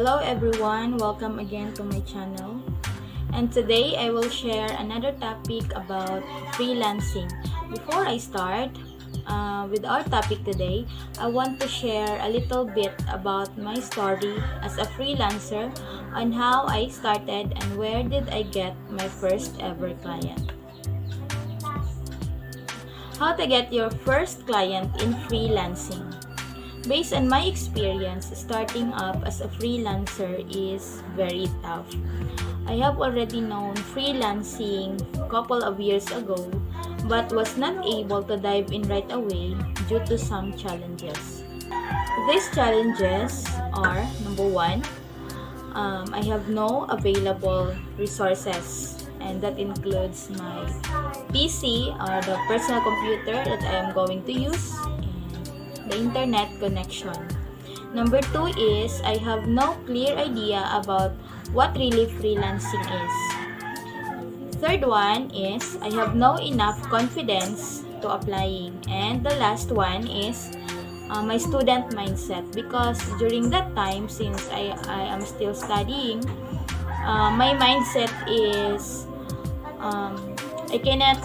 Hello everyone, welcome again to my channel. And today I will share another topic about freelancing. Before I start with our topic today, I want to share a little bit about my story as a freelancer on how I started and where did I get my first ever client. How to get your first client in freelancing. Based on my experience, starting up as a freelancer is very tough. I have already known freelancing a couple of years ago, but was not able to dive in right away due to some challenges. These challenges are, number one, I have no available resources, and that includes my PC or the personal computer that I am going to use, the internet connection. Number two is I have no clear idea about what really freelancing is. Third one is I have no enough confidence to applying. And the last one is my student mindset, because during that time, since I am still studying, my mindset is I cannot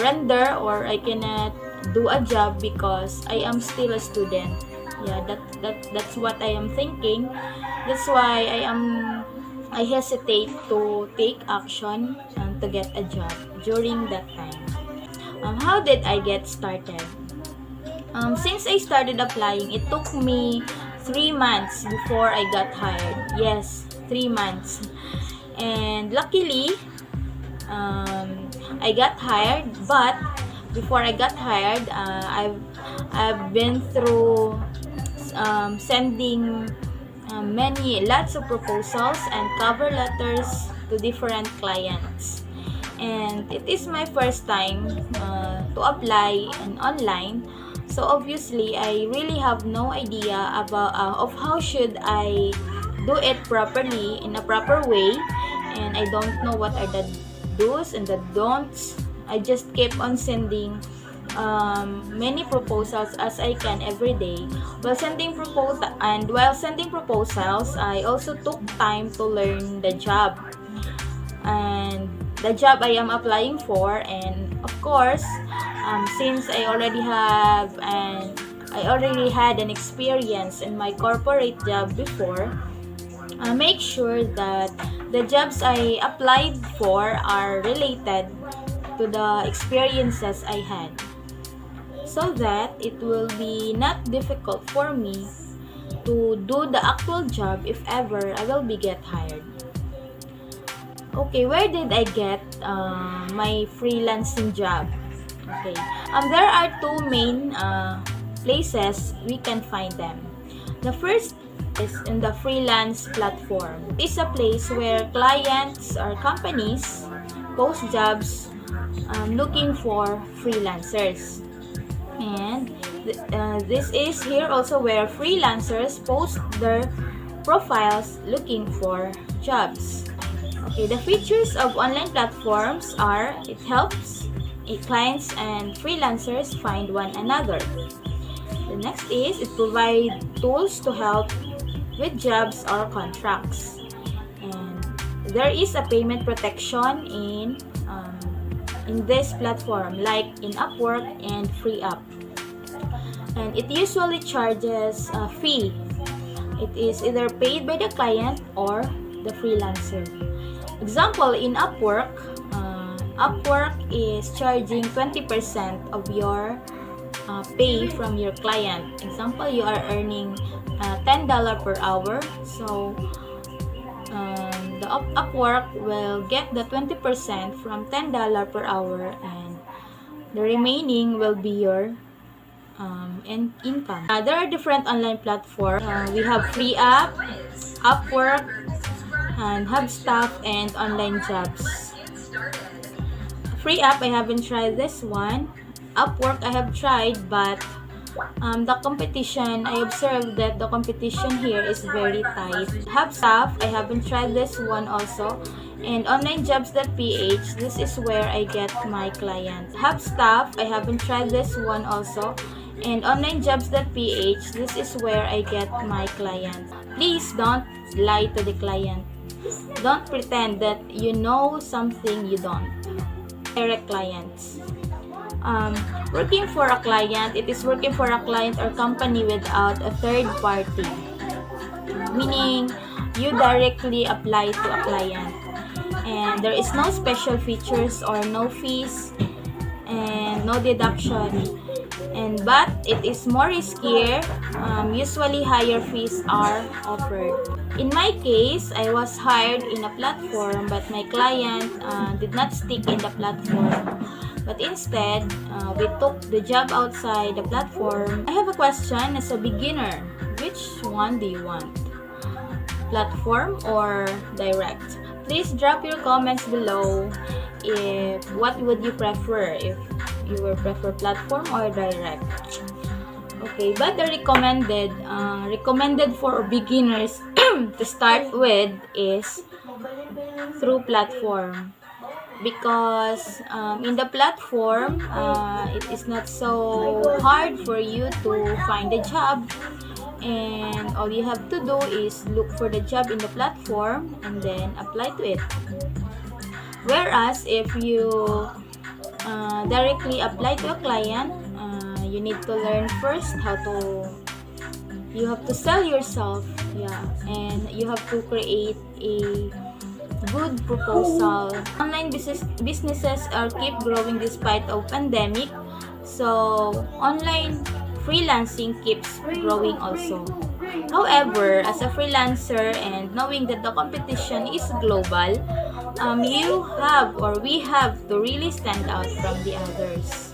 render or I cannot do a job because I am still a student. Yeah, that's what I am thinking. That's why I hesitate to take action and to get a job during that time. How did I get started? Since I started applying, it took me 3 months before I got hired. Yes, 3 months. And luckily, I got hired, but before I got hired, I've been through sending lots of proposals and cover letters to different clients, and it is my first time to apply online. So obviously, I really have no idea about of how should I do it properly in a proper way, and I don't know what are the do's and the don'ts. I just keep on sending many proposals as I can every day. While sending proposals, I also took time to learn the job and the job I am applying for. And of course, since I already had an experience in my corporate job before, I make sure that the jobs I applied for are related to the experiences I had, so that it will be not difficult for me to do the actual job if ever I will be get hired. Okay, where did I get my freelancing job? Okay, there are two main places we can find them. The first is in the freelance platform. It's a place where clients or companies post jobs looking for freelancers. And this is here also where freelancers post their profiles looking for jobs. Okay, the features of online platforms are it helps clients and freelancers find one another. The next is it provides tools to help with jobs or contracts. And there is a payment protection in this platform, like in Upwork and FreeUp. And it usually charges a fee. It is either paid by the client or the freelancer. Example, in Upwork, Upwork is charging 20% of your pay from your client. Example, you are earning $10 per hour. So the Upwork will get the 20% from $10 per hour, and the remaining will be your income. There are different online platforms. We have FreeUp, Upwork, and HubStaff, and Online Jobs. FreeUp, I haven't tried this one. Upwork, I have tried, but the competition, I observed that the competition here is very tight. HubStaff, I haven't tried this one also. And onlinejobs.ph, this is where I get my clients. HubStaff, I haven't tried this one also. And onlinejobs.ph, this is where I get my clients. Please don't lie to the client. Don't pretend that you know something you don't. Direct clients. Working for a client, it is working for a client or company without a third party. Meaning, you directly apply to a client. And there is no special features or no fees and no deduction. But it is more riskier. Usually higher fees are offered. In my case, I was hired in a platform, but my client did not stick in the platform. But instead, we took the job outside the platform. I have a question as a beginner. Which one do you want? Platform or direct? Please drop your comments below. What would you prefer? If you will prefer platform or direct? Okay, but the recommended for beginners to start with is through platform, because in the platform it is not so hard for you to find a job, and all you have to do is look for the job in the platform and then apply to it. Whereas if you directly apply to a client, you need to learn first you have to sell yourself, and you have to create a good proposal. Online businesses are keep growing despite of pandemic, so online freelancing keeps growing also. However, as a freelancer and knowing that the competition is global, we have to really stand out from the others.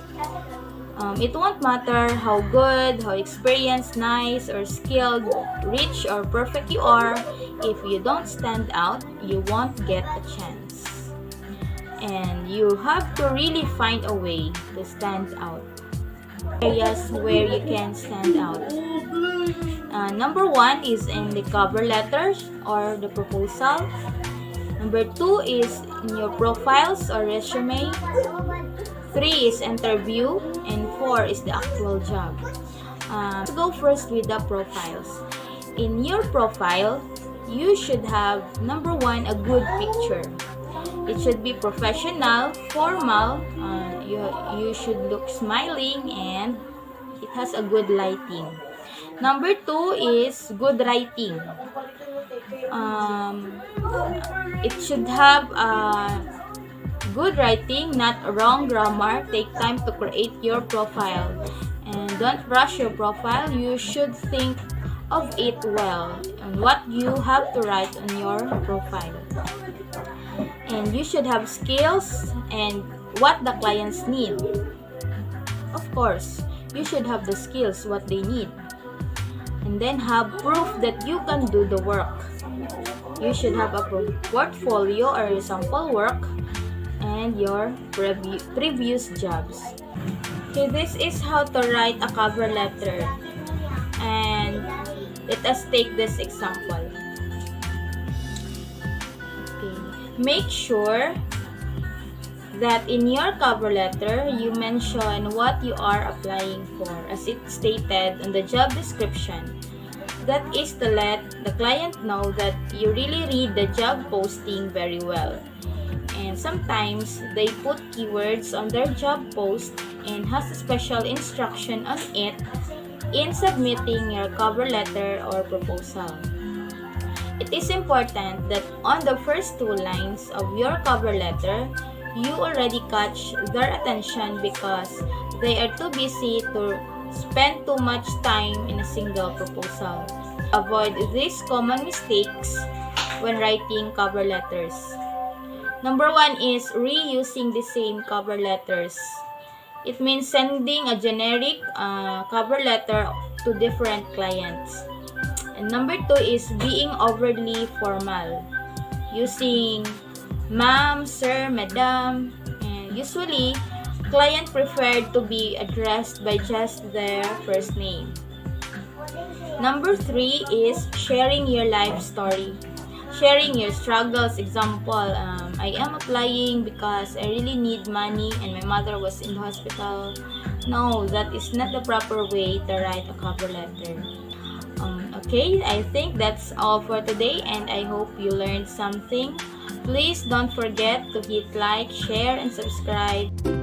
It won't matter how good, how experienced, nice, or skilled, rich, or perfect you are. If you don't stand out, you won't get a chance. And you have to really find a way to stand out. Areas where you can stand out. Number 1 is in the cover letters or the proposal. Number 2 is in your profiles or resume. 3 is interview, and 4 is the actual job. Let's go first with the profiles. In your profile, you should have, number 1, a good picture. It should be professional, formal. You should look smiling, and it has a good lighting. Number 2 is good writing. It should have good writing, not wrong grammar. Take time to create your profile, and don't rush your profile. You should think of it well and what you have to write on your profile. And you should have skills and what the clients need. Of course, you should have the skills what they need, and then have proof that you can do the work. You should have a portfolio or sample work and your previous jobs. Okay, this is how to write a cover letter, and let us take this example. Okay. Make sure that in your cover letter you mention what you are applying for, as it stated in the job description. That is to let the client know that you really read the job posting very well. And sometimes they put keywords on their job post and has a special instruction on it in submitting your cover letter or proposal. It is important that on the first 2 lines of your cover letter, you already catch their attention, because they are too busy to spend too much time in a single proposal. Avoid these common mistakes when writing cover letters. Number 1 is reusing the same cover letters. It means sending a generic cover letter to different clients. And number 2 is being overly formal, using ma'am, sir, madam, and usually client preferred to be addressed by just their first name. Number 3 is sharing your life story. Sharing your struggles. Example, I am applying because I really need money and my mother was in the hospital. No, that is not the proper way to write a cover letter. Okay, I think that's all for today, and I hope you learned something. Please don't forget to hit like, share, and subscribe.